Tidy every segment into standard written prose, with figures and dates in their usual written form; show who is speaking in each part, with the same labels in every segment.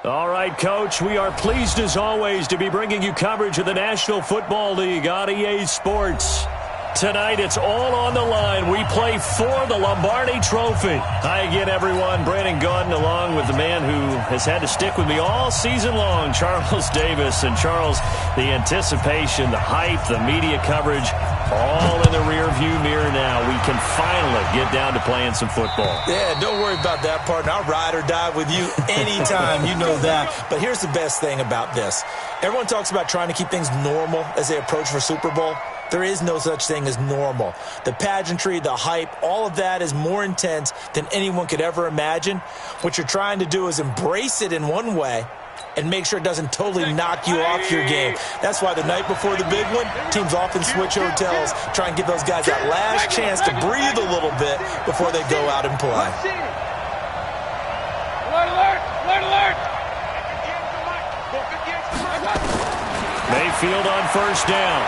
Speaker 1: All right, Coach, we are pleased as always to be bringing you coverage of the National Football League on EA Sports. Tonight, it's all on the line. We play for the Lombardi Trophy. Hi again, everyone. Brandon Gaudin along with the man who has had to stick with me all season long, Charles Davis. And, Charles, the anticipation, the hype, the media coverage, all in the rearview mirror now. We can finally get down to playing some football.
Speaker 2: Yeah, don't worry about that, partner. I'll ride or die with you anytime. You know that. But here's the best thing about this. Everyone talks about trying to keep things normal as they approach for Super Bowl. There is no such thing as normal. The pageantry, the hype, all of that is more intense than anyone could ever imagine. What you're trying to do is embrace it in one way and make sure it doesn't totally knock you off your game. That's why the night before the big one, teams often switch hotels, try and give those guys that last chance to breathe a little bit before they go out and play.
Speaker 3: Alert, alert!
Speaker 1: Mayfield on first down.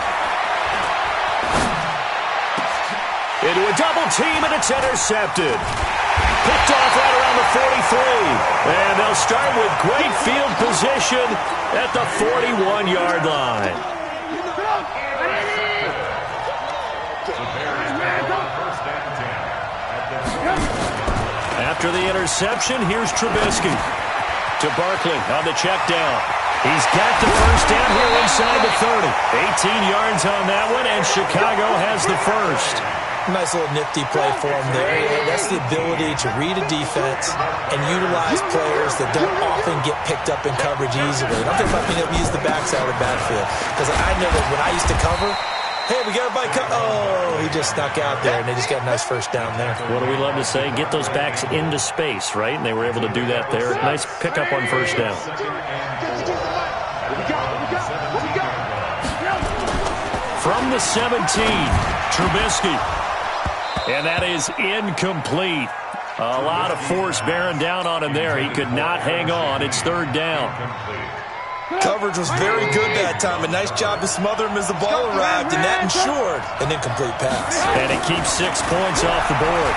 Speaker 1: Into a double team, and it's intercepted. Picked off right around the 43. And they'll start with great field position at the 41-yard line. After the interception, here's Trubisky to Barkley on the check down. He's got the first down here inside the 30. 18 yards on that one, and Chicago has the first.
Speaker 2: Nice little nifty play for him there. That's the ability to read a defense and utilize players that don't often get picked up in coverage easily. And I'm talking about being able to use the backside of the backfield. Because I know that when I used to cover, hey, we got everybody oh, he just snuck out there, and they just got a nice first down there.
Speaker 1: What do we love to say? Get those backs into space, right? And they were able to do that there. Nice pickup on first down. From the 17, Trubisky. And that is incomplete. A lot of force bearing down on him there. He could not hang on. It's third down.
Speaker 2: Coverage was very good that time. A nice job to smother him as the ball arrived, and that ensured an incomplete pass.
Speaker 1: And it keeps 6 points off the board.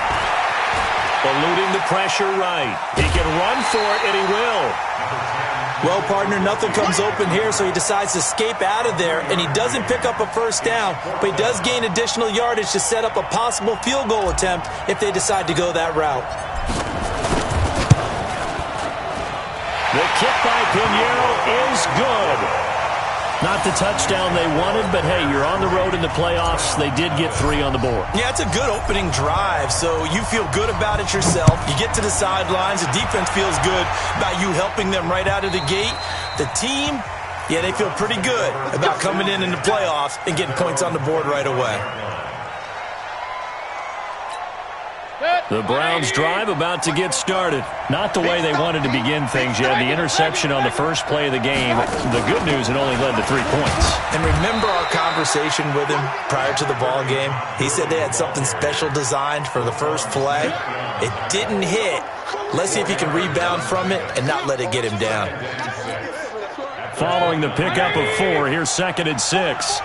Speaker 1: Eluding the pressure right. He can run for it, and he will.
Speaker 2: Well, partner, nothing comes open here, so he decides to escape out of there, and he doesn't pick up a first down, but he does gain additional yardage to set up a possible field goal attempt if they decide to go that route.
Speaker 1: The kick by Pinheiro is good. Not the touchdown they wanted, but hey, you're on the road in the playoffs. They did get 3 on the board.
Speaker 2: Yeah, it's a good opening drive, so you feel good about it yourself. You get to the sidelines. The defense feels good about you helping them right out of the gate. The team, yeah, they feel pretty good about coming in the playoffs and getting points on the board right away.
Speaker 1: The Browns drive about to get started. Not the way they wanted to begin things. You had the interception on the first play of the game. The good news, it only led to 3 points.
Speaker 2: And remember our conversation with him prior to the ball game? He said they had something special designed for the first play. It didn't hit. Let's see if he can rebound from it and not let it get him down.
Speaker 1: Following the pickup of 4, here's 2nd and 6.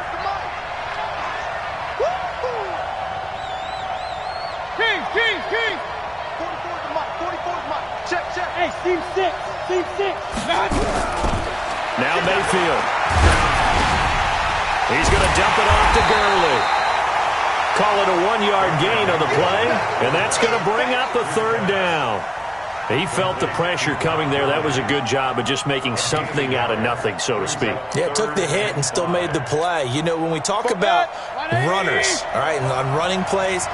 Speaker 3: Team 6.
Speaker 1: Now Mayfield. He's going to dump it off to Gurley. Call it a 1-yard gain on the play, and that's going to bring up a third down. He felt the pressure coming there. That was a good job of just making something out of nothing, so to speak.
Speaker 2: Yeah, took the hit and still made the play. You know, when we talk about runners, all right, and on running plays,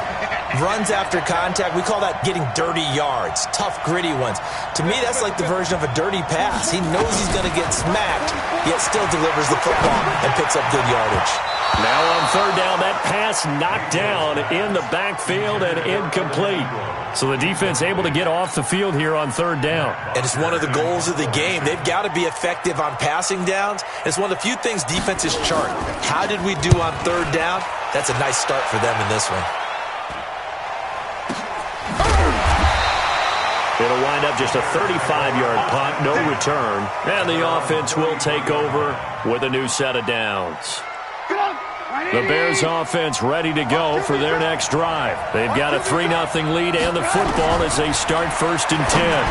Speaker 2: runs after contact, we call that getting dirty yards, tough, gritty ones. To me, that's like the version of a dirty pass. He knows he's going to get smacked, yet still delivers the football and picks up good yardage.
Speaker 1: Now on third down, that pass knocked down in the backfield and incomplete. So the defense able to get off the field here on third down.
Speaker 2: And it's one of the goals of the game. They've got to be effective on passing downs. It's one of the few things defenses chart. How did we do on third down? That's a nice start for them in this one.
Speaker 1: It'll wind up just a 35-yard punt, no return. And the offense will take over with a new set of downs. The Bears offense ready to go for their next drive. They've got a 3-0 lead and the football as they start 1st and 10.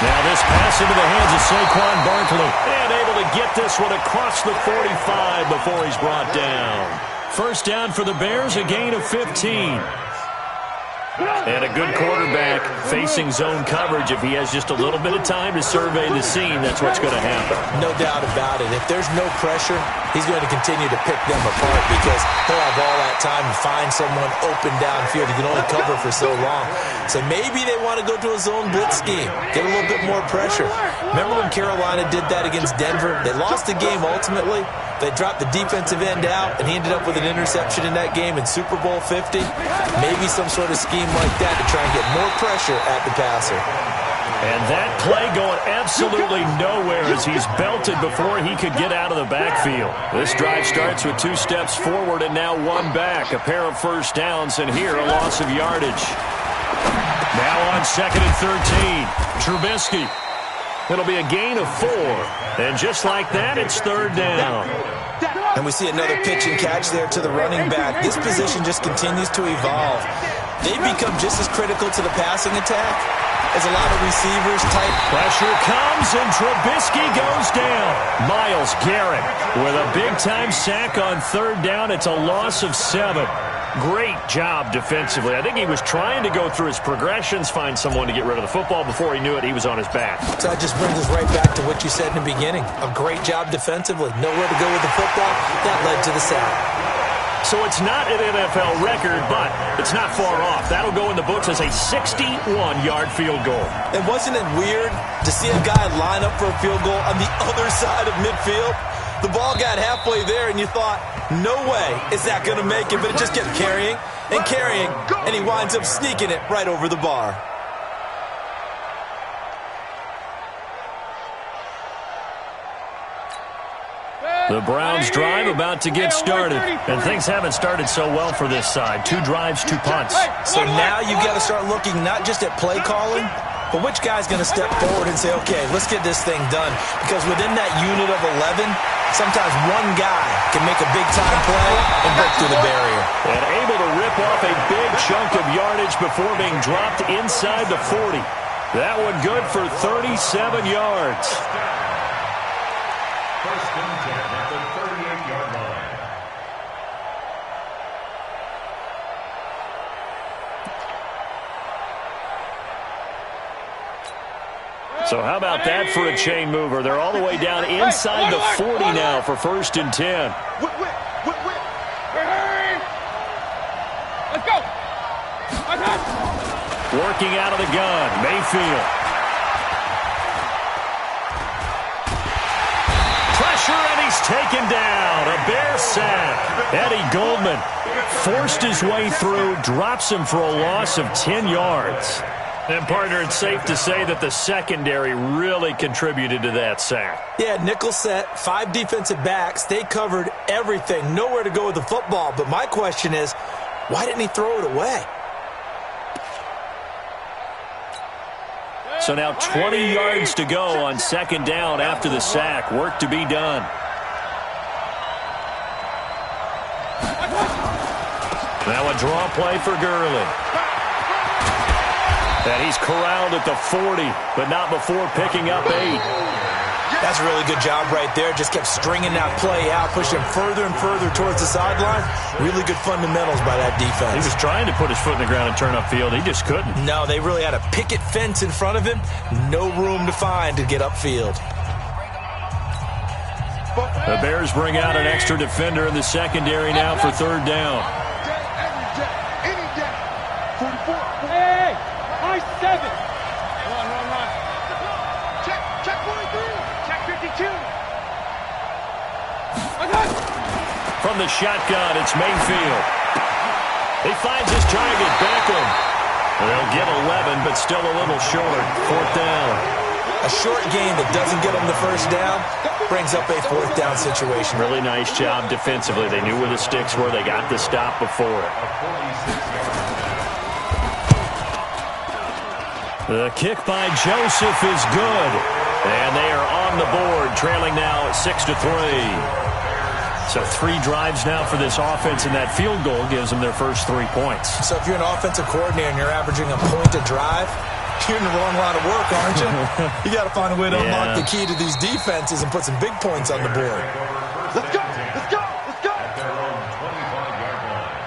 Speaker 1: Now this pass into the hands of Saquon Barkley. And able to get this one across the 45 before he's brought down. First down for the Bears, a gain of 15. And a good quarterback facing zone coverage. If he has just a little bit of time to survey the scene, that's what's going to happen.
Speaker 2: No doubt about it. If there's no pressure, he's going to continue to pick them apart because he'll have all that time to find someone open downfield. He can only cover for so long. So maybe they want to go to a zone blitz scheme, get a little bit more pressure. Remember when Carolina did that against Denver? They lost the game ultimately. They dropped the defensive end out, and he ended up with an interception in that game in Super Bowl 50. Maybe some sort of scheme like that to try and get more pressure at the passer.
Speaker 1: And that play going absolutely nowhere as he's belted before he could get out of the backfield. This drive starts with 2 steps forward and now 1 back. A pair of first downs, and here a loss of yardage. Now on 2nd and 13, Trubisky. It'll be a gain of 4. And just like that, it's 3rd down.
Speaker 2: And we see another pitch and catch there to the running back. This position just continues to evolve. They've become just as critical to the passing attack as a lot of receivers. Tight
Speaker 1: pressure comes, and Trubisky goes down. Myles Garrett with a big-time sack on 3rd down. It's a loss of 7. Great job defensively. I think he was trying to go through his progressions, find someone to get rid of the football. Before he knew it, he was on his back.
Speaker 2: So that just brings us right back to what you said in the beginning. A great job defensively. Nowhere to go with the football. That led to the sack.
Speaker 1: So it's not an NFL record, but it's not far off. That'll go in the books as a 61-yard field goal.
Speaker 2: And wasn't it weird to see a guy line up for a field goal on the other side of midfield? The ball got halfway there, and you thought, no way is that going to make it, but it just kept carrying and carrying, and he winds up sneaking it right over the bar.
Speaker 1: The Browns drive about to get started, and things haven't started so well for this side. 2 drives, 2 punts.
Speaker 2: So now you've got to start looking not just at play calling, but which guy's going to step forward and say, okay, let's get this thing done. Because within that unit of 11, sometimes one guy can make a big-time play and break through the barrier.
Speaker 1: And able to rip off a big chunk of yardage before being dropped inside the 40. That one good for 37 yards.
Speaker 4: First and 10 at the 38-yard line.
Speaker 1: So how about that for a chain mover? They're all the way down inside the 40 now for 1st and 10.
Speaker 3: Let's go.
Speaker 1: Working out of the gun, Mayfield. Pressure, and he's taken down. A Bear sack. Eddie Goldman forced his way through, drops him for a loss of 10 yards. And, partner, it's safe to say that the secondary really contributed to that sack.
Speaker 2: Yeah, nickel set, 5 defensive backs. They covered everything. Nowhere to go with the football. But my question is, why didn't he throw it away?
Speaker 1: So now 20 yards to go on 2nd down after the sack. Work to be done. Now a draw play for Gurley. And he's corralled at the 40, but not before picking up 8.
Speaker 2: That's a really good job right there. Just kept stringing that play out, pushing him further and further towards the sideline. Really good fundamentals by that defense.
Speaker 1: He was trying to put his foot in the ground and turn upfield. He just couldn't.
Speaker 2: No, they really had a picket fence in front of him. No room to find to get upfield.
Speaker 1: The Bears bring out an extra defender in the secondary now for 3rd down.
Speaker 3: Hey, high 7. Run. Check 43. Check 52.
Speaker 1: From the shotgun, it's Mayfield. He finds his target, Beckham. They'll get 11, but still a little short. 4th down.
Speaker 2: A short gain that doesn't get them the first down brings up a 4th down situation.
Speaker 1: Really nice job defensively. They knew where the sticks were. They got the stop before it. The kick by Joseph is good. And they are on the board, trailing now at 6-3. So 3 drives now for this offense, and that field goal gives them their first 3 points.
Speaker 2: So if you're an offensive coordinator and you're averaging a point a drive, You're in the wrong line of work, aren't you? You got to find a way to unlock the key to these defenses and put some big points on the board.
Speaker 3: Let's go! Let's go! Let's go!
Speaker 4: At their own 25-yard line.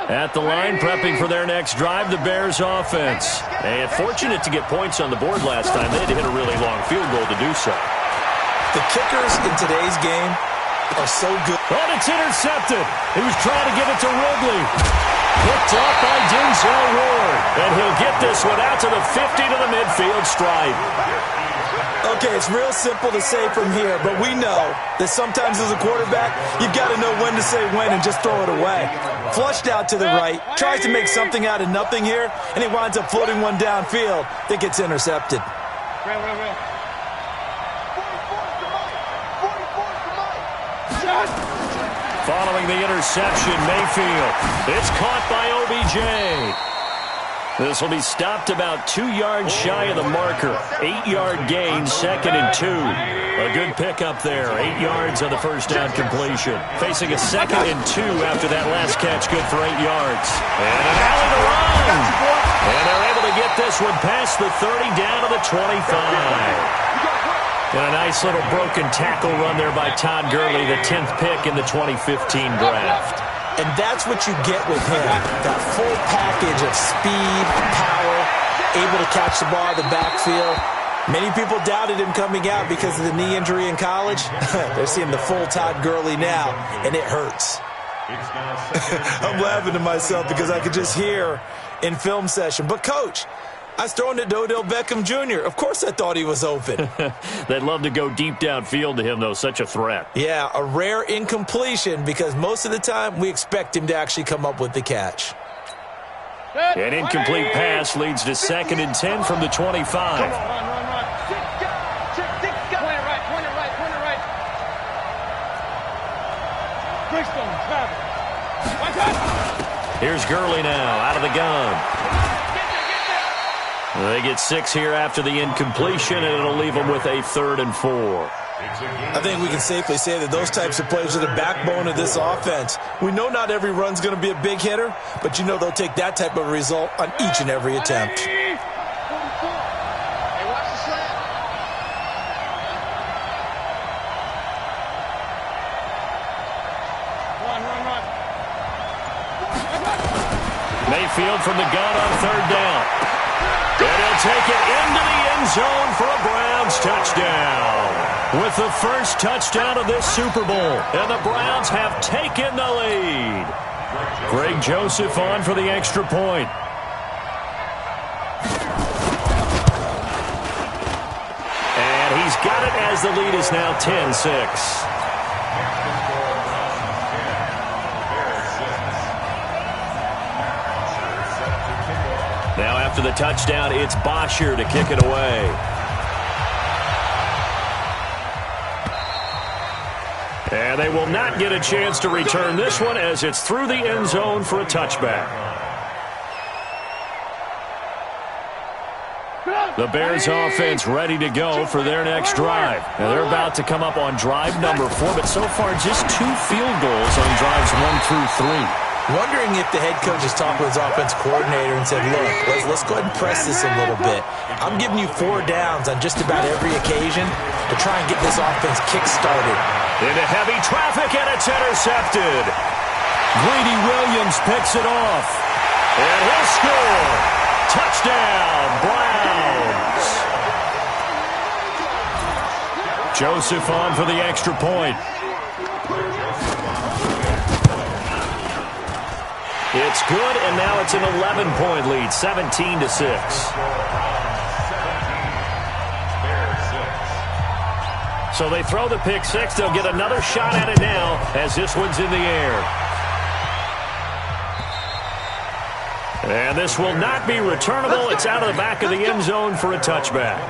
Speaker 1: At the line, prepping for their next drive, the Bears offense. And fortunate to get points on the board last time. They had to hit a really long field goal to do so.
Speaker 2: The kickers in today's game are so good.
Speaker 1: Oh, it's intercepted. He was trying to give it to Ridley. Picked up by Denzel Ward. And he'll get this one out to the 50 to the midfield stripe.
Speaker 2: Okay, it's real simple to say from here, but we know that sometimes as a quarterback, you've got to know when to say when and just throw it away. Flushed out to the right, tries to make something out of nothing here, and he winds up floating one downfield that gets intercepted.
Speaker 3: Real.
Speaker 1: Following the interception, Mayfield. It's caught by OBJ. This will be stopped about 2 yards shy of the marker. 8-yard gain, 2nd and 2. A good pickup there. 8 yards on the first down completion. Facing a 2nd and 2 after that last catch, good for 8 yards. And an alley to run. And they're able to get this one past the 30 down to the 25. And a nice little broken tackle run there by Todd Gurley, the 10th pick in the 2015 draft.
Speaker 2: And that's what you get with him, that full package of speed, power, able to catch the ball in the backfield. Many people doubted him coming out because of the knee injury in college. They're seeing the full Todd Gurley now, and it hurts. I'm laughing to myself because I could just hear in film session. But, Coach, I was throwing it to Odell Beckham Jr. Of course I thought he was open.
Speaker 1: They'd love to go deep downfield to him, though. Such a threat.
Speaker 2: Yeah, a rare incompletion because most of the time we expect him to actually come up with the catch.
Speaker 1: An incomplete pass leads to 2nd and 10 from the 25.
Speaker 3: Run. Point it right. Greystone, Travis.
Speaker 1: Here's Gurley now, out of the gun. They get 6 here after the incompletion, and it'll leave them with a 3rd and 4.
Speaker 2: I think we can safely say that those types of plays are the backbone of this offense. We know not every run's going to be a big hitter, but you know they'll take that type of result on each and every attempt.
Speaker 3: Hey, watch the slant. Run.
Speaker 1: Mayfield from the gun on 3rd down. And he'll take it into the end zone for a Browns touchdown. With the first touchdown of this Super Bowl. And the Browns have taken the lead. Greg Joseph on for the extra point. And he's got it as the lead is now 10-6. Now after the touchdown, it's Bosher to kick it away. And they will not get a chance to return this one as it's through the end zone for a touchback. The Bears offense ready to go for their next drive. Now they're about to come up on drive number 4, but so far just 2 field goals on drives 1 through 3.
Speaker 2: Wondering if the head coach has talked with his offense coordinator and said, look, let's go ahead and press this a little bit. I'm giving you 4 downs on just about every occasion to try and get this offense kick-started.
Speaker 1: Into heavy traffic, and it's intercepted. Greedy Williams picks it off. And he'll score. Touchdown, Browns. Joseph on for the extra point. It's good, and now it's an 11-point lead, 17-6. So they throw the pick 6. They'll get another shot at it now as this one's in the air. And this will not be returnable. It's out of the back of the end zone for a touchback.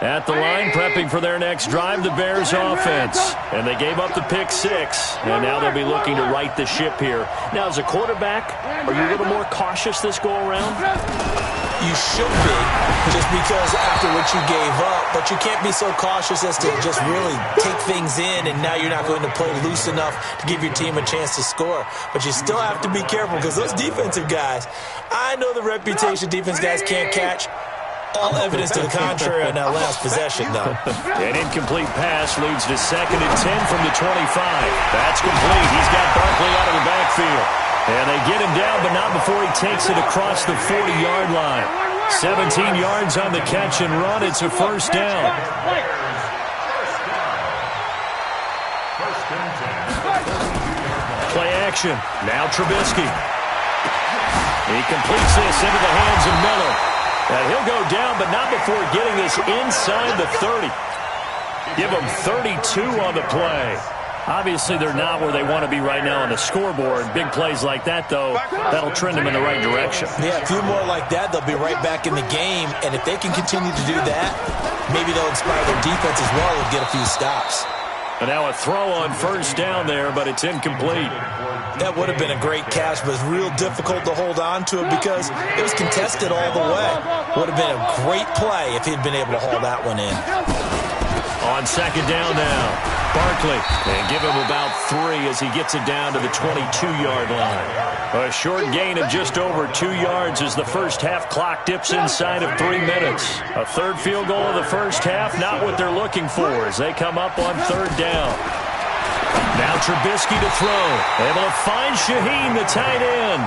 Speaker 1: At the line, prepping for their next drive, the Bears offense. And they gave up the pick 6, and now they'll be looking to right the ship here. Now, as a quarterback, are you a little more cautious this go-around?
Speaker 2: You should be, just because after what you gave up. But you can't be so cautious as to just really take things in, and now you're not going to play loose enough to give your team a chance to score. But you still have to be careful, because those defensive guys, I know the reputation defense guys can't catch. All evidence to the contrary on that last possession, though.
Speaker 1: An incomplete pass leads to 2nd and 10 from the 25. That's complete. He's got Barkley out of the backfield. And they get him down, but not before he takes it across the 40-yard line. 17 yards on the catch and run. It's a first down. Play action. Now Trubisky. He completes this into the hands of Miller. And he'll go down, but not before getting this inside the 30. Give them 32 on the play. Obviously, they're not where they want to be right now on the scoreboard. Big plays like that, though, that'll trend them in the right direction.
Speaker 2: Yeah, a few more like that, they'll be right back in the game. And if they can continue to do that, maybe they'll inspire their defense as well and get a few stops.
Speaker 1: And now a throw on first down there, but it's incomplete.
Speaker 2: That would have been a great catch, but it's real difficult to hold on to it because it was contested all the way. Would have been a great play if he'd been able to haul that one in.
Speaker 1: On second down now, Barkley. And give him about 3 as he gets it down to the 22-yard line. A short gain of just over 2 yards as the first half clock dips inside of 3 minutes. A third field goal of the first half, not what they're looking for as they come up on third down. Now Trubisky to throw. Able to find Shaheen, the tight end.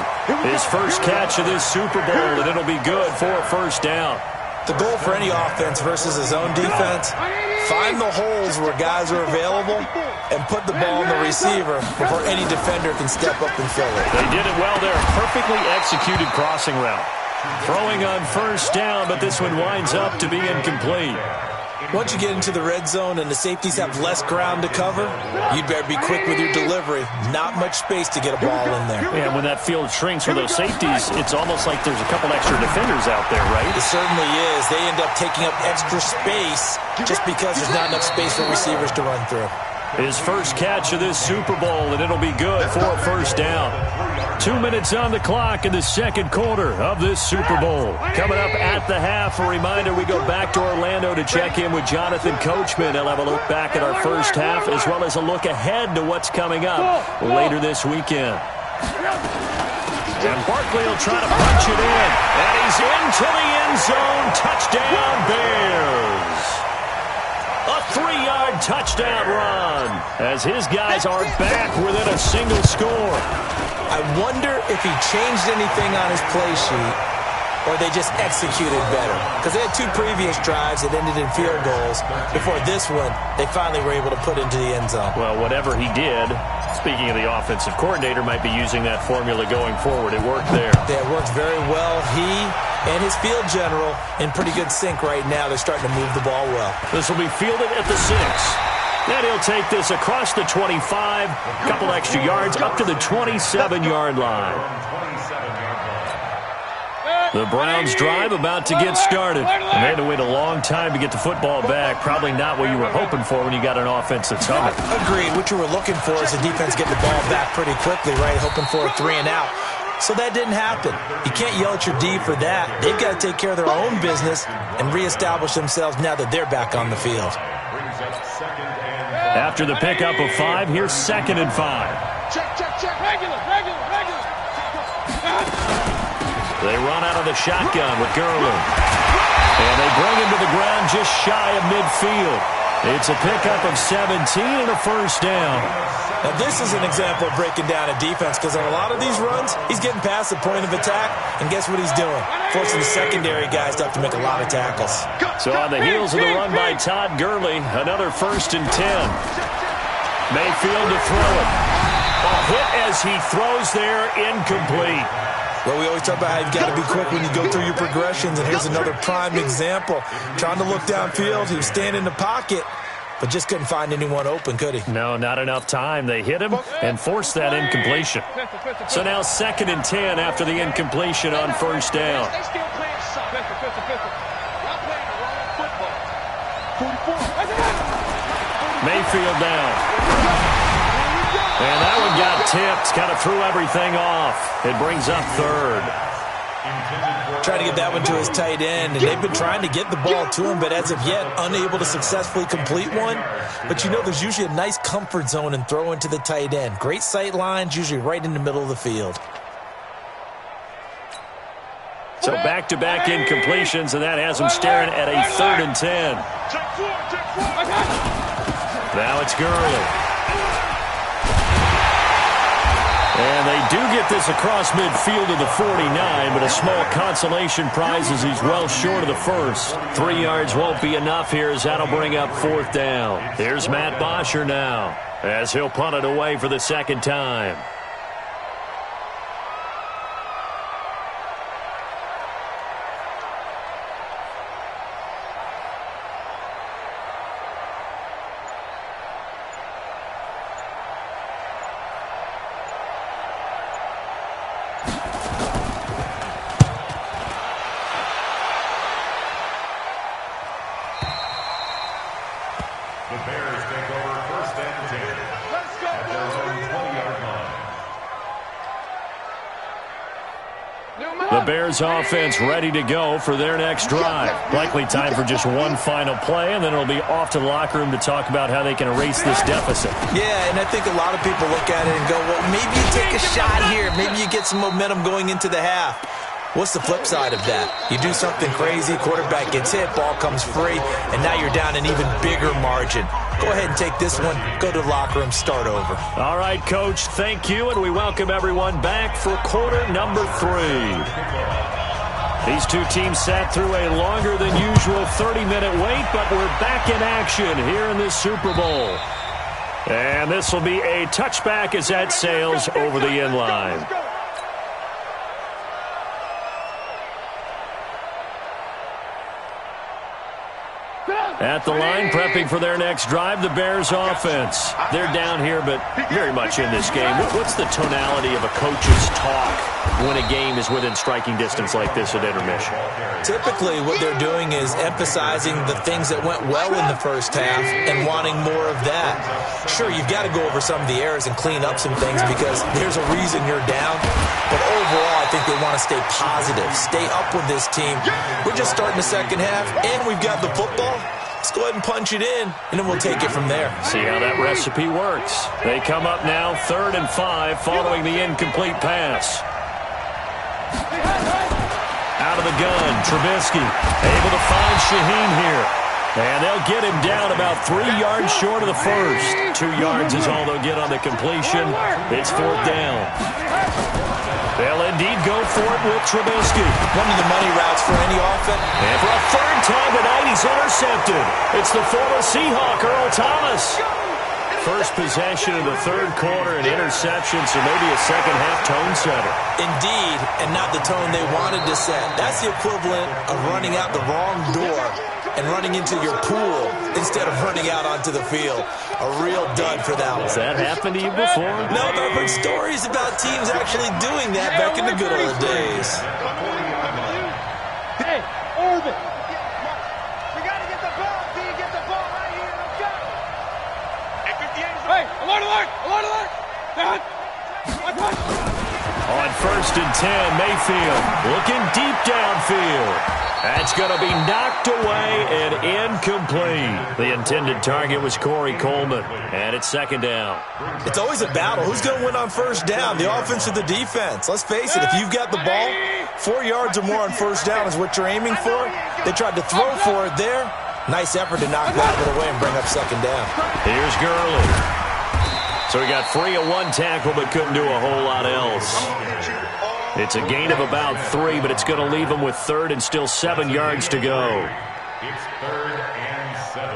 Speaker 1: His first catch of this Super Bowl, and it'll be good for a first down.
Speaker 2: The goal for any offense versus his own defense, find the holes where guys are available and put the ball in the receiver before any defender can step up and fill it.
Speaker 1: They did it well there. Perfectly executed crossing route. Throwing on first down, but this one winds up to be incomplete.
Speaker 2: Once you get into the red zone and the safeties have less ground to cover, you'd better be quick with your delivery. Not much space to get a ball in there.
Speaker 1: Yeah, when that field shrinks with those safeties, it's almost like there's a couple extra defenders out there, right?
Speaker 2: It certainly is. They end up taking up extra space just because there's not enough space for receivers to run through.
Speaker 1: His first catch of this Super Bowl, and it'll be good for a first down. 2 minutes on the clock in the second quarter of this Super Bowl. Coming up at the half, a reminder, we go back to Orlando to check in with Jonathan Coachman. He'll have a look back at our first half as well as a look ahead to what's coming up later this weekend. And Barkley will try to punch it in. And he's into the end zone. Touchdown, Bears. A 3-yard touchdown run as his guys are back within a single score.
Speaker 2: I wonder if he changed anything on his play sheet or they just executed better. Because they had 2 previous drives that ended in field goals. Before this one, they finally were able to put into the end zone.
Speaker 1: Well, whatever he did, speaking of the offensive coordinator, might be using that formula going forward. It worked there.
Speaker 2: Yeah, it worked very well. He and his field general in pretty good sync right now. They're starting to move the ball well.
Speaker 1: This will be fielded at the 6. Then he'll take this across the 25, a couple extra yards, up to the 27-yard line. The Browns drive about to get started. And they had to wait a long time to get the football back. Probably not what you were hoping for when you got an offense that's humming.
Speaker 2: Agreed. What you were looking for is the defense getting the ball back pretty quickly, right? Hoping for a 3-and-out. So that didn't happen. You can't yell at your D for that. They've got to take care of their own business and reestablish themselves now that they're back on the field.
Speaker 1: After the pickup of 5, here's 2nd and 5.
Speaker 3: Check. Regular.
Speaker 1: They run out of the shotgun with Gurley. And they bring him to the ground just shy of midfield. It's a pickup of 17 and a first down.
Speaker 2: Now, this is an example of breaking down a defense because on a lot of these runs, he's getting past the point of attack, and guess what he's doing? Forcing the secondary guys to have to make a lot of tackles.
Speaker 1: So on the heels of the run by Todd Gurley, another 1st and 10. Mayfield to throw it. A hit as he throws there, incomplete.
Speaker 2: Well, we always talk about how you've got to be quick when you go through your progressions, and here's another prime example. Trying to look downfield, he was standing in the pocket, but just couldn't find anyone open, could he?
Speaker 1: No, not enough time. They hit him and forced that incompletion. So now 2nd and 10 after the incompletion on first down.
Speaker 3: They still playing some. Pistol. Y'all playing the wrong football. 44.
Speaker 1: Mayfield down. And that one got tipped, kind of threw everything off. It brings up 3rd.
Speaker 2: Trying to get that one to his tight end, and they've been trying to get the ball to him, but as of yet, unable to successfully complete one. But you know there's usually a nice comfort zone in throwing to the tight end. Great sight lines, usually right in the middle of the field.
Speaker 1: So back-to-back incompletions, and that has him staring at a 3rd and 10. Now it's Gurley. And they do get this across midfield to the 49, but a small consolation prize as he's well short of the first. 3 yards won't be enough here as that'll bring up 4th down. Here's Matt Bosher now as he'll punt it away for the 2nd time.
Speaker 4: The Bears take over 1st and 10. Let's go, at their own 20-yard line.
Speaker 1: The Bears offense ready to go for their next drive. Likely time for just one final play, and then it'll be off to the locker room to talk about how they can erase this deficit.
Speaker 2: Yeah, and I think a lot of people look at it and go, well, maybe you take a shot here. Maybe you get some momentum going into the half. What's the flip side of that? You do something crazy, quarterback gets hit, ball comes free, and now you're down an even bigger margin. Go ahead and take this one, go to the locker room, start over.
Speaker 1: All right, Coach, thank you, and we welcome everyone back for quarter number 3. These two teams sat through a longer than usual 30-minute wait, but we're back in action here in this Super Bowl. And this will be a touchback as that sails over the end line. At the line, prepping for their next drive, the Bears offense. They're down here, but very much in this game. What's the tonality of a coach's talk when a game is within striking distance like this at intermission?
Speaker 2: Typically, what they're doing is emphasizing the things that went well in the first half and wanting more of that. Sure, you've got to go over some of the errors and clean up some things because there's a reason you're down. But overall, I think they want to stay positive, stay up with this team. We're just starting the second half, and we've got the football. Let's go ahead and punch it in, and then we'll take it from there.
Speaker 1: See how that recipe works. They come up now 3rd and 5 following the incomplete pass. Out of the gun, Trubisky able to find Shaheen here. And they'll get him down about 3 yards short of the first. 2 yards is all they'll get on the completion. It's 4th down. They'll indeed go for it with Trubisky.
Speaker 2: One of the money routes for any offense.
Speaker 1: And for a 3rd time tonight, he's intercepted. It's the former Seahawk, Earl Thomas. First possession of the 3rd quarter, an interception, so maybe a second-half tone setter.
Speaker 2: Indeed, and not the tone they wanted to set. That's the equivalent of running out the wrong door and running into your pool instead of running out onto the field. A real dud for that one.
Speaker 1: Has that happened to you before?
Speaker 2: No, but I've heard stories about teams actually doing that back in the good old days.
Speaker 3: Hey, Orbit. We got to get the ball. Do you get the ball right here? Let's go. Hey, alert, alert, alert, alert.
Speaker 1: On 1st and 10, Mayfield looking deep downfield. That's going to be knocked away and incomplete. The intended target was Corey Coleman, and it's 2nd down.
Speaker 2: It's always a battle. Who's going to win on 1st down, the offense or the defense? Let's face it, if you've got the ball, 4 yards or more on 1st down is what you're aiming for. They tried to throw for it there. Nice effort to knock that one away and bring up 2nd down.
Speaker 1: Here's Gurley. So he got free of 1 tackle but couldn't do a whole lot else. It's a gain of about 3, but it's going to leave him with 3rd and still 7 yards to go.
Speaker 4: It's 3rd and 7.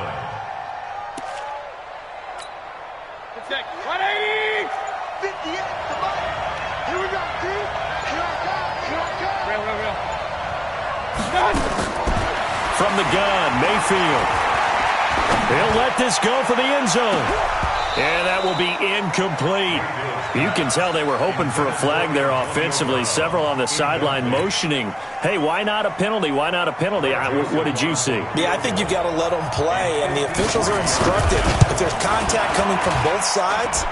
Speaker 3: Check. 180. 58. Here we go, dude. Here I come. Here I come. Real.
Speaker 1: From the gun, Mayfield. He'll let this go for the end zone. And that will be incomplete. You can tell they were hoping for a flag there offensively. Several on the sideline motioning, hey, why not a penalty? Why not a penalty? What did you see?
Speaker 2: Yeah, I think you've got to let them play, and the officials are instructed. If there's contact coming from both sides,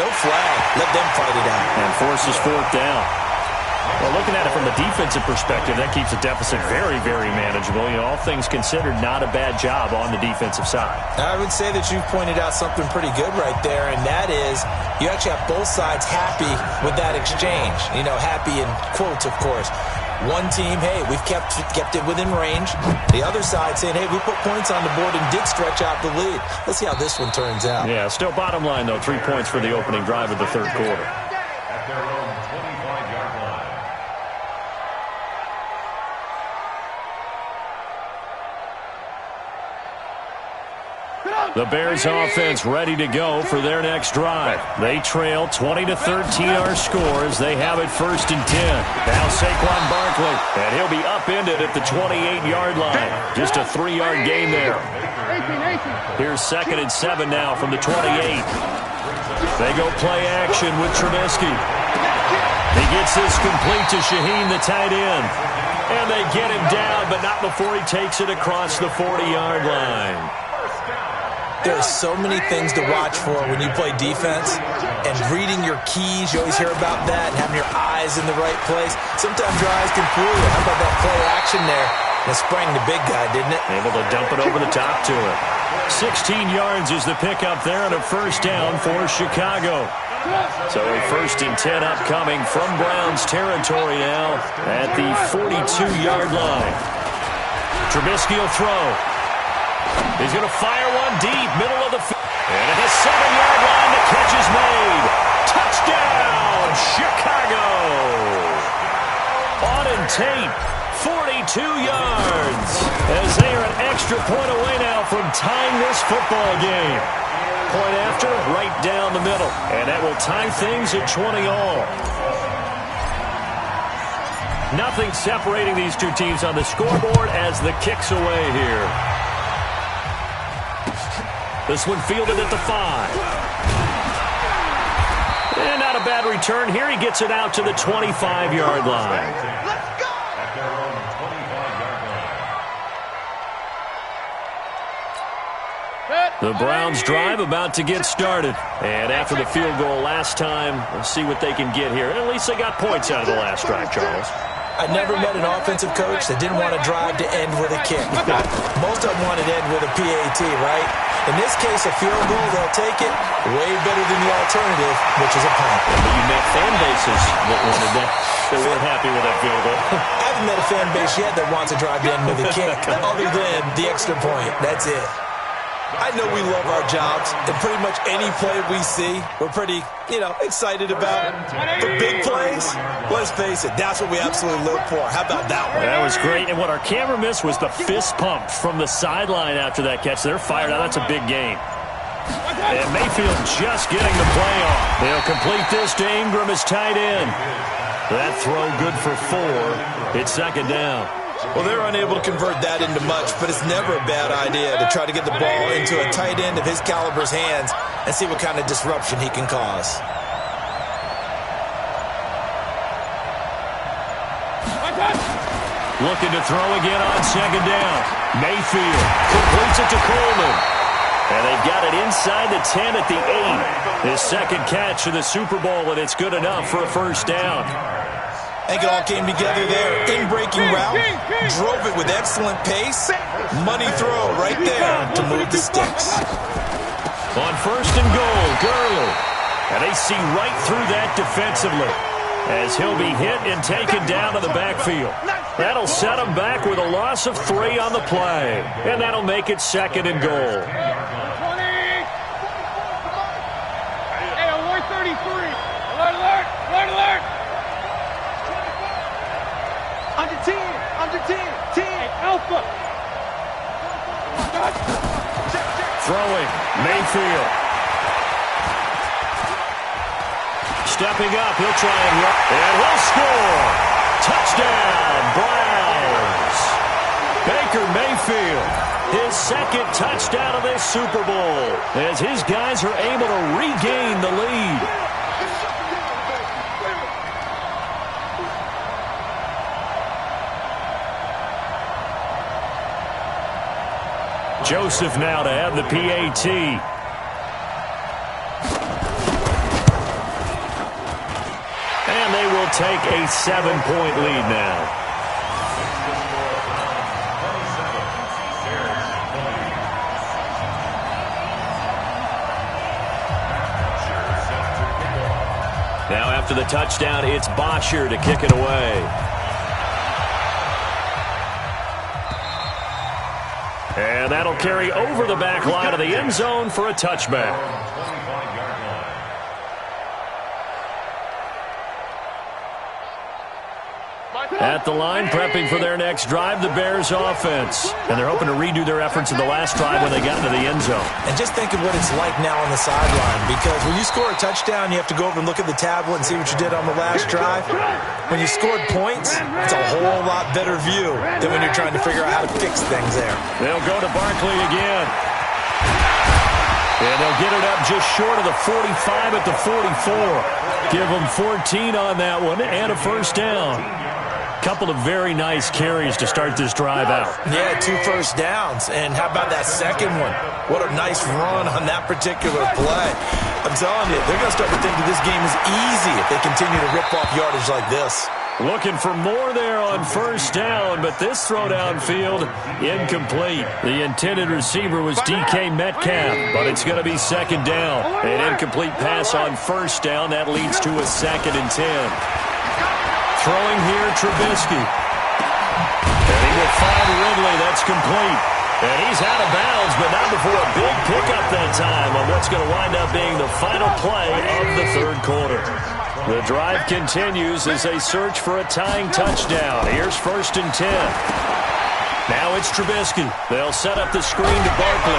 Speaker 2: no flag. Let them fight it out.
Speaker 1: And forces 4th down. Well, looking at it from the defensive perspective, that keeps the deficit very, very manageable. You know, all things considered, not a bad job on the defensive side.
Speaker 2: I would say that you've pointed out something pretty good right there, and that is you actually have both sides happy with that exchange. You know, happy in quotes, of course. One team, hey, we've kept it within range. The other side saying, hey, we put points on the board and did stretch out the lead. Let's see how this one turns out.
Speaker 1: Yeah, still bottom line, though, 3 points for the opening drive of the third quarter.
Speaker 4: At their own 25-yard line.
Speaker 1: The Bears offense ready to go for their next drive. They trail 20-13 our score as they have it 1st and 10. Now Saquon Barkley, and he'll be upended at the 28-yard line. Just a 3-yard gain there. Here's 2nd and 7 now from the 28. They go play action with Trubisky. He gets this complete to Shaheen, the tight end. And they get him down, but not before he takes it across the 40-yard line.
Speaker 2: There's so many things to watch for when you play defense, and reading your keys, you always hear about that, and having your eyes in the right place. Sometimes your eyes can fool you. How about that play action there? It sprang the big guy, didn't it?
Speaker 1: Able to dump it over the top to him. 16 yards is the pickup there, and a 1st down for Chicago. So a 1st and 10 upcoming from Browns territory now at the 42-yard line. Trubisky will throw. He's going to fire one deep, middle of the field. And at the 7-yard line, the catch is made. Touchdown, Chicago. Auden Tate, 42 yards. As they are an extra point away now from tying this football game. Point after, right down the middle. And that will tie things at 20 all. Nothing separating these two teams on the scoreboard as the kick's away here. This one fielded at the 5. And not a bad return here. He gets it out to the 25-yard line.
Speaker 3: Let's go!
Speaker 4: At their own 25-yard line.
Speaker 1: The Browns drive about to get started. And after the field goal last time, we'll see what they can get here. At least they got points out of the last drive, Charles.
Speaker 2: I never met an offensive coach that didn't want to drive to end with a kick. Most of them wanted to end with a PAT, right? In this case, a field goal, they'll take it way better than the alternative, which is a punt.
Speaker 1: But you met fan bases that wanted that. They weren't happy with that field goal.
Speaker 2: I haven't met a fan base yet that wants to drive to end with a kick, other than the extra point. That's it. I know we love our jobs, and pretty much any play we see, we're pretty, excited about. But big plays, let's face it, that's what we absolutely live for. How about that one?
Speaker 1: That was great, and what our camera missed was the fist pump from the sideline after that catch. They're fired out. That's a big game. And Mayfield just getting the play off. They'll complete this to Ingram as tight end. That throw good for 4. It's 2nd down.
Speaker 2: Well, they're unable to convert that into much, but it's never a bad idea to try to get the ball into a tight end of his caliber's hands and see what kind of disruption he can cause.
Speaker 1: Looking to throw again on 2nd down. Mayfield completes it to Coleman. And they've got it inside the 10 at the 8. His 2nd catch of the Super Bowl, and it's good enough for a 1st down.
Speaker 2: I think it all came together there. In-breaking route, drove it with excellent pace. Money throw right there to move the sticks.
Speaker 1: On 1st and goal, Gurley. And they see right through that defensively as he'll be hit and taken down to the backfield. That'll set him back with a loss of 3 on the play. And that'll make it 2nd and goal.
Speaker 3: 20. Hey, alert 33. Alert, alert, alert, alert. Under 10, under 10, 10. Alpha.
Speaker 1: Throwing, Mayfield. Stepping up, he'll try and run. And he'll score. Touchdown, Browns. Baker Mayfield, his 2nd touchdown of this Super Bowl, as his guys are able to regain the lead. Joseph now to have the PAT. And they will take a 7-point lead now. Now after the touchdown, it's Bosher to kick it away. And that'll carry over the back line of the end zone for a touchback. At the line, prepping for their next drive, the Bears offense. And they're hoping to redo their efforts in the last drive when they got into the end zone.
Speaker 2: And just think of what it's like now on the sideline, because when you score a touchdown, you have to go over and look at the tablet and see what you did on the last drive. When you scored points, it's a whole lot better view than when you're trying to figure out how to fix things there.
Speaker 1: They'll go to Barkley again. And they'll get it up just short of the 45 at the 44. Give them 14 on that one and a first down. Couple of very nice carries to start this drive out.
Speaker 2: Yeah, 2 first downs. And how about that second one? What a nice run on that particular play. I'm telling you, they're going to start to think that this game is easy if they continue to rip off yardage like this.
Speaker 1: Looking for more there on first down, but this throw downfield, incomplete. The intended receiver was DK Metcalf, but it's going to be second down. An incomplete pass on first down. That leads to a 2nd and 10. Throwing here, Trubisky. And he will find Ridley. That's complete. And he's out of bounds, but not before a big pickup that time on what's going to wind up being the final play of the third quarter. The drive continues as they search for a tying touchdown. Here's 1st and 10. Now it's Trubisky. They'll set up the screen to Barkley.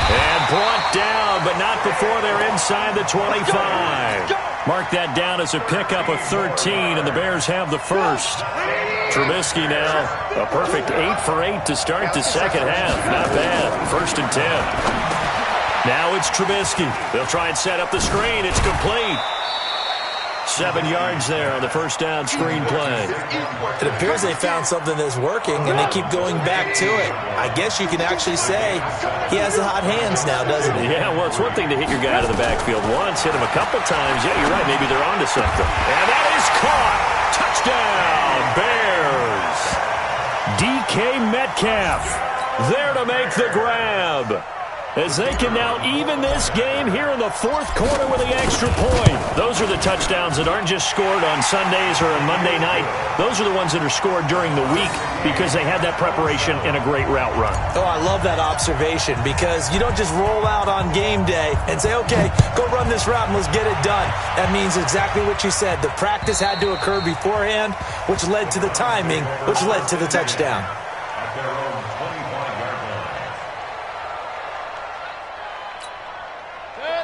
Speaker 1: And brought down, but not before they're inside the 25. Mark that down as a pickup of 13, and the Bears have the first. Trubisky now, a perfect 8 for 8 to start the second half. Not bad. 1st and 10. Now it's Trubisky. They'll try and set up the screen. It's complete. 7 yards there on the first down screen play.
Speaker 2: It appears they found something that's working, and they keep going back to it. I guess you can actually say he has the hot hands now, doesn't he?
Speaker 1: Yeah, well, it's one thing to hit your guy out of the backfield once, hit him a couple times. Yeah, you're right. Maybe they're onto something. And that is caught. Touchdown, Bears. DK Metcalf there to make the grab, as they can now even this game here in the fourth quarter with the extra point. Those are the touchdowns that aren't just scored on Sundays or on Monday night. Those are the ones that are scored during the week because they had that preparation and a great route run.
Speaker 2: Oh, I love that observation, because you don't just roll out on game day and say, okay, go run this route and let's get it done. That means exactly what you said. The practice had to occur beforehand, which led to the timing, which led to the touchdown.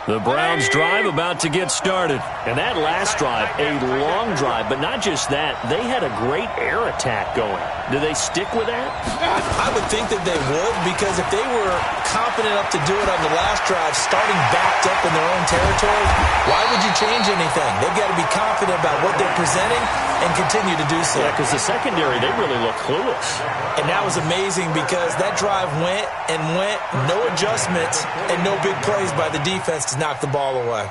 Speaker 1: The Browns drive about to get started. And that last drive, a long drive, but not just that. They had a great air attack going. Do they stick with that?
Speaker 2: I would think that they would, because if they were confident enough to do it on the last drive, starting backed up in their own territory, why would you change anything? They've got to be confident about what they're presenting and continue to do so.
Speaker 1: Yeah, because the secondary, they really look clueless.
Speaker 2: And that was amazing, because that drive went and went, no adjustments, and no big plays by the defense to knock the ball away.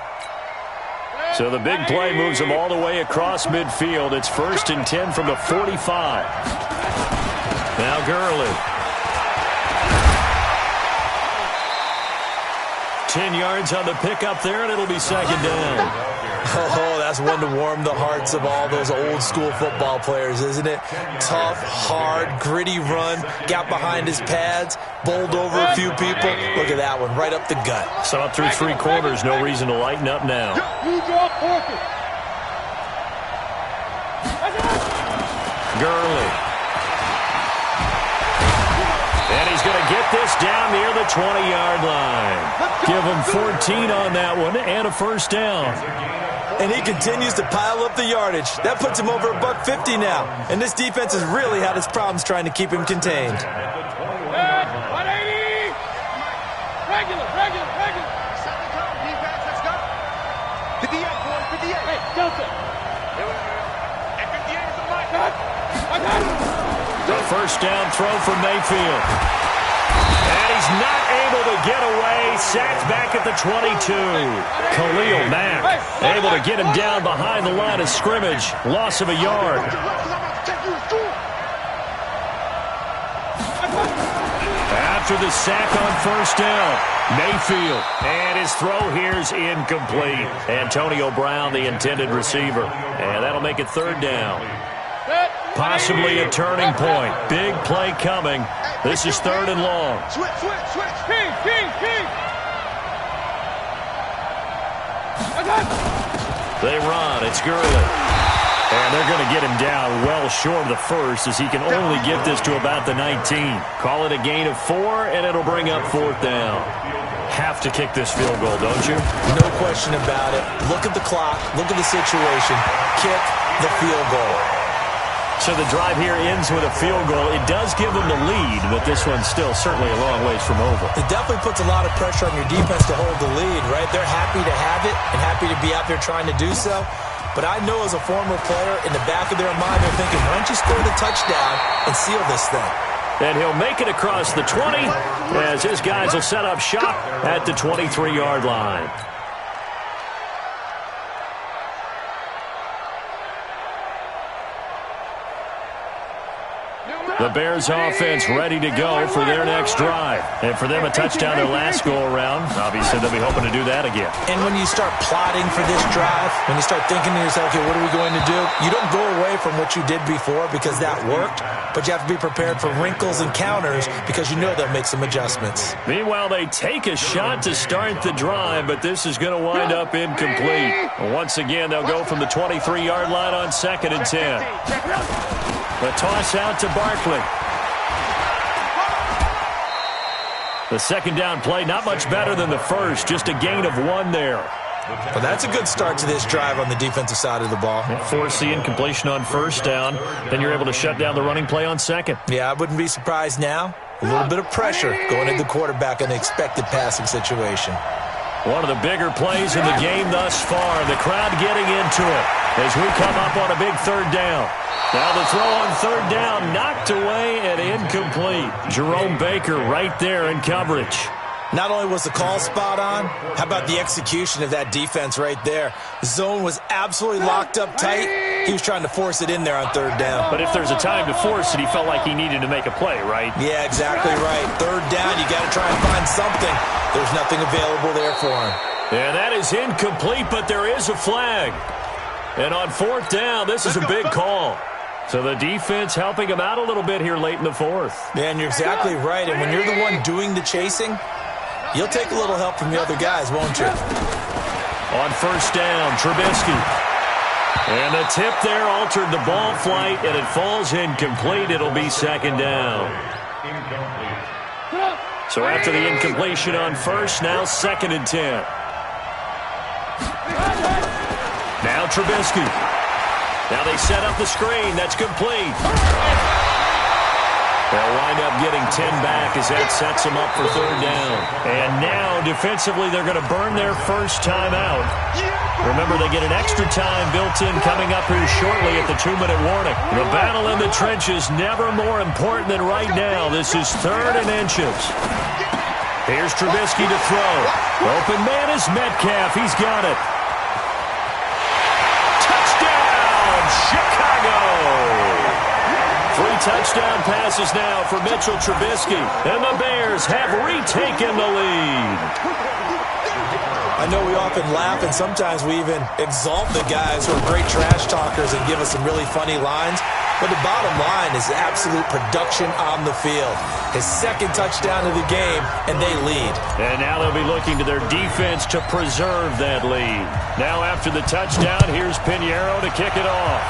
Speaker 1: So the big play moves them all the way across midfield. It's 1st and 10 from the 45. Now Gurley. 10 yards on the pickup there, and it'll be second down.
Speaker 2: Oh, that's one to warm the hearts of all those old school football players, isn't it? Tough, hard, gritty run, got behind his pads, bowled over a few people. Look at that one, right up the gut.
Speaker 1: So up through 3 quarters, no reason to lighten up now. Gurley. And he's going to get this down near the 20-yard line. Give him 14 on that one and a first down.
Speaker 2: And he continues to pile up the yardage. That puts him over $150 now. And this defense has really had its problems trying to keep him contained.
Speaker 3: 180! Regular. Set the tone, defense, let's go. 58, boys, 58. Hey, Delta. And 58 is the mic. I got it.
Speaker 1: The first down throw from Mayfield. And he's not able to get away. Sacked back at the 22. Khalil Mack able to get him down behind the line of scrimmage. Loss of a yard. After the sack on first down, Mayfield. And his throw here's incomplete. Antonio Brown, the intended receiver. And that'll make it third down. Possibly a turning point. Big play coming. This is third and long.
Speaker 3: Switch. King.
Speaker 1: They run. It's Gurley. And they're going to get him down well short of the first, as he can only get this to about the 19. Call it a gain of 4, and it'll bring up fourth down. Have to kick this field goal, don't you?
Speaker 2: No question about it. Look at the clock. Look at the situation. Kick the field goal.
Speaker 1: So the drive here ends with a field goal. It does give them the lead, but this one's still certainly a long ways from over.
Speaker 2: It definitely puts a lot of pressure on your defense to hold the lead, right? They're happy to have it and happy to be out there trying to do so. But I know as a former player, in the back of their mind, they're thinking, why don't you score the touchdown and seal this thing?
Speaker 1: And he'll make it across the 20 as his guys will set up shop at the 23-yard line. The Bears offense ready to go for their next drive. And for them, a touchdown their last go-around. Obviously, they'll be hoping to do that again.
Speaker 2: And when you start plotting for this drive, when you start thinking to yourself, okay, what are we going to do? You don't go away from what you did before because that worked, but you have to be prepared for wrinkles and counters because you know they'll make some adjustments.
Speaker 1: Meanwhile, they take a shot to start the drive, but this is going to wind up incomplete. Once again, they'll go from the 23-yard line on 2nd and 10. The toss out to Barkley. The second down play, not much better than the first. Just a gain of 1 there.
Speaker 2: Well, that's a good start to this drive on the defensive side of the ball.
Speaker 1: Force the incompletion on first down. Then you're able to shut down the running play on second.
Speaker 2: Yeah, I wouldn't be surprised now. A little bit of pressure going into the quarterback in an expected passing situation.
Speaker 1: One of the bigger plays in the game thus far. The crowd getting into it as we come up on a big third down. Now the throw on third down, knocked away and incomplete. Jerome Baker right there in coverage.
Speaker 2: Not only was the call spot on, how about the execution of that defense right there? The zone was absolutely locked up tight. He was trying to force it in there on third down.
Speaker 1: But if there's a time to force it, he felt like he needed to make a play, right?
Speaker 2: Yeah, exactly right. Third down, you got to try and find something. There's nothing available there for him.
Speaker 1: And that is incomplete, but there is a flag. And on fourth down, this is a big call. So the defense helping him out a little bit here late in the fourth.
Speaker 2: Yeah, and you're exactly right. And when you're the one doing the chasing, you'll take a little help from the other guys, won't you?
Speaker 1: On first down, Trubisky. And the tip there altered the ball flight, and it falls incomplete. It'll be second down. So after the incompletion on first, now 2nd and 10. Now Trubisky. Now they set up the screen. That's complete. They'll wind up getting 10 back as that sets them up for third down. And now, defensively, they're going to burn their first time out. Remember, they get an extra time built in coming up here shortly at the 2-minute warning. The battle in the trenches never more important than right now. This is 3rd and inches. Here's Trubisky to throw. Open man is Metcalf. He's got it. Chicago! 3 touchdown passes now for Mitchell Trubisky, and the Bears have retaken the lead.
Speaker 2: I know we often laugh, and sometimes we even exalt the guys who are great trash talkers and give us some really funny lines, but the bottom line is absolute production on the field. His 2nd touchdown of the game, and they lead. And
Speaker 1: now they'll be looking to their defense to preserve that lead. Now after the touchdown, here's Pinheiro to kick it off.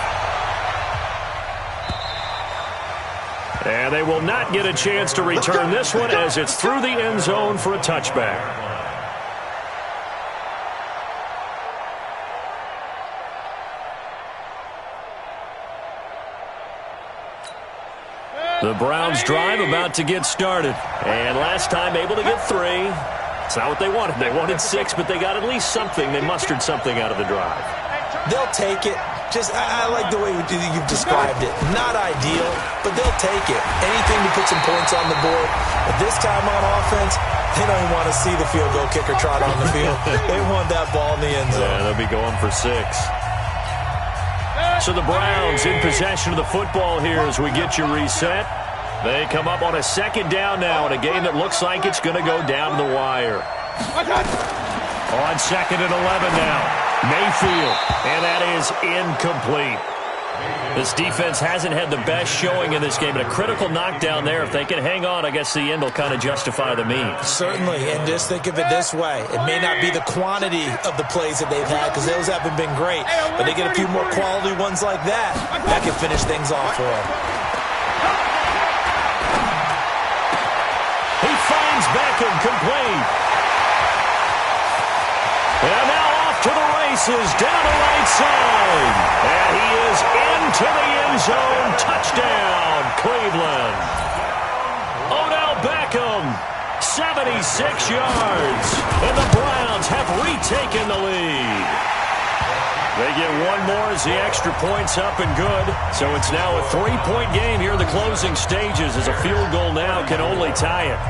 Speaker 1: And they will not get a chance to return this one as it's through the end zone for a touchback. The Browns drive about to get started. And last time able to get 3. It's not what they wanted. They wanted 6, but they got at least something. They mustered something out of the drive.
Speaker 2: They'll take it. I like the way you've described it. Not ideal, but they'll take it. Anything to put some points on the board. But this time on offense, they don't even want to see the field goal kicker trot on the field. They want that ball in the end zone.
Speaker 1: Yeah, they'll be going for 6. So the Browns in possession of the football here as we get you reset. They come up on a 2nd down now in a game that looks like it's going to go down the wire. On 2nd and 11 now. Mayfield, and that is incomplete. This defense hasn't had the best showing in this game, but a critical knockdown there. If they can hang on, I guess the end will kind of justify the means.
Speaker 2: Certainly, and just think of it this way. It may not be the quantity of the plays that they've had because those haven't been great, but they get a few more quality ones like that. That can finish things off for them.
Speaker 1: He finds Beckham complete. And now off to the races, down the right side. And he is into the end zone. Touchdown, Cleveland. Odell Beckham, 76 yards. And the Browns have retaken the lead. They get one more as the extra point's up and good. So it's now a 3-point game here in the closing stages as a field goal now can only tie it.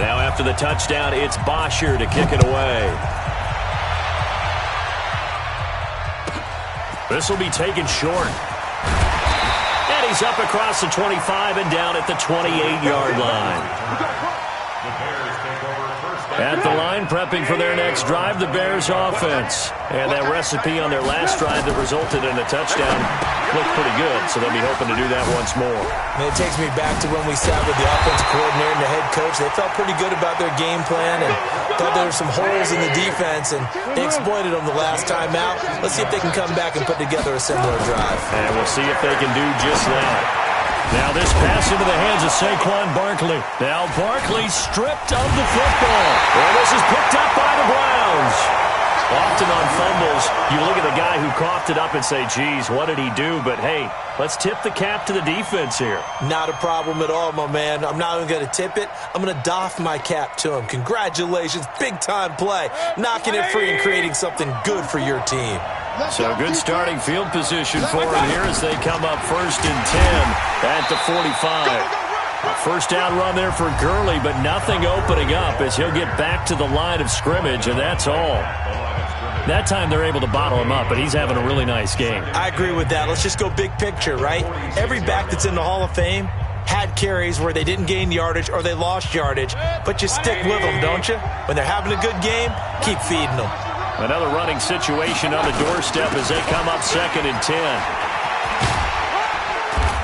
Speaker 1: Now after the touchdown, it's Bosher to kick it away. This will be taken short. And he's up across the 25 and down at the 28-yard line. At the line, prepping for their next drive, the Bears offense. And that recipe on their last drive that resulted in a touchdown looked pretty good, so they'll be hoping to do that once more.
Speaker 2: And it takes me back to when we sat with the offensive coordinator and the head coach. They felt pretty good about their game plan and thought there were some holes in the defense, and they exploited them the last time out. Let's see if they can come back and put together a similar drive.
Speaker 1: And we'll see if they can do just that. Now this pass into the hands of Saquon Barkley. Now Barkley stripped of the football. And this is picked up by the Browns. Often on fumbles, you look at the guy who coughed it up and say, geez, what did he do? But, hey, let's tip the cap to the defense here.
Speaker 2: Not a problem at all, my man. I'm not even going to tip it. I'm going to doff my cap to him. Congratulations. Big-time play. Knocking it free and creating something good for your team.
Speaker 1: So good starting field position for him here as they come up 1st and 10 at the 45. A first down run there for Gurley, but nothing opening up as he'll get back to the line of scrimmage, and that's all. That time they're able to bottle him up, but he's having a really nice game.
Speaker 2: I agree with that. Let's just go big picture, right? Every back that's in the Hall of Fame had carries where they didn't gain yardage or they lost yardage, but you stick with them, don't you? When they're having a good game, keep feeding them.
Speaker 1: Another running situation on the doorstep as they come up 2nd and 10.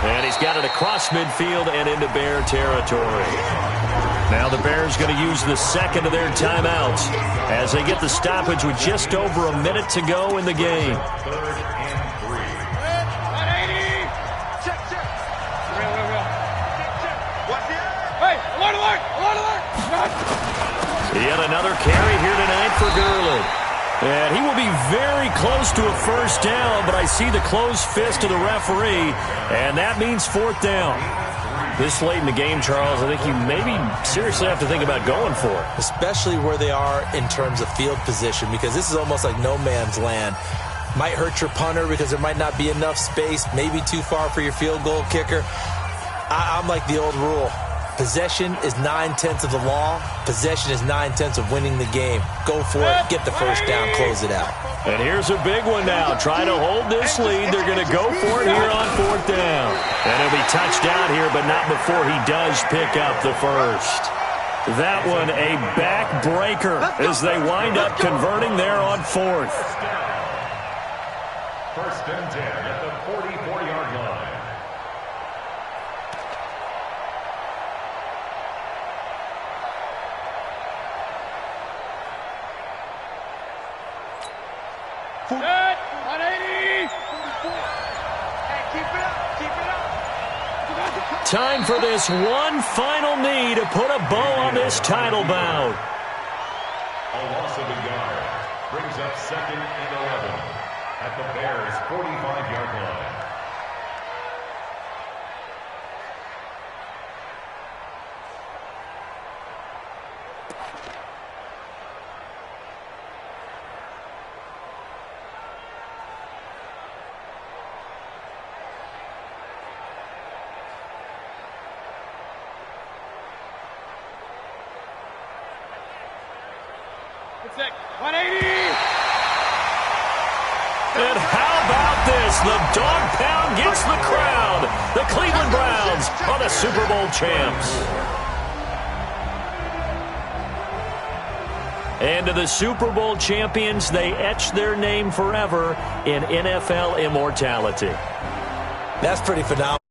Speaker 1: And he's got it across midfield and into Bear territory. Now the Bears going to use the 2nd of their timeouts as they get the stoppage with just over a minute to go in the game. Yet another carry here tonight for Gurley. And he will be very close to a first down, but I see the closed fist of the referee, and that means 4th down. This late in the game, Charles, I think you maybe seriously have to think about going for it.
Speaker 2: Especially where they are in terms of field position, because this is almost like no man's land. Might hurt your punter because there might not be enough space, maybe too far for your field goal kicker. I'm like the old rule. Possession is 9/10 of the law. Possession is 9/10 of winning the game. Go for it. Get the first down. Close it out.
Speaker 1: And here's a big one now. Trying to hold this lead. They're going to go for it here on 4th down. And he'll be touched down here, but not before he does pick up the first. That one a backbreaker as they wind up converting there on 4th.
Speaker 4: 1st and 10 at the 44-yard line.
Speaker 3: Good. 180. Hey, keep it up. Keep it up.
Speaker 1: Time for this one final knee to put a bow on this title bout.
Speaker 4: A loss of a yard brings up 2nd and 11 at the Bears' 45-yard line.
Speaker 3: 180.
Speaker 1: And how about this? The dog pound gets the crowd. The Cleveland Browns are the Super Bowl champs. And to the Super Bowl champions, they etch their name forever in NFL immortality.
Speaker 2: That's pretty phenomenal.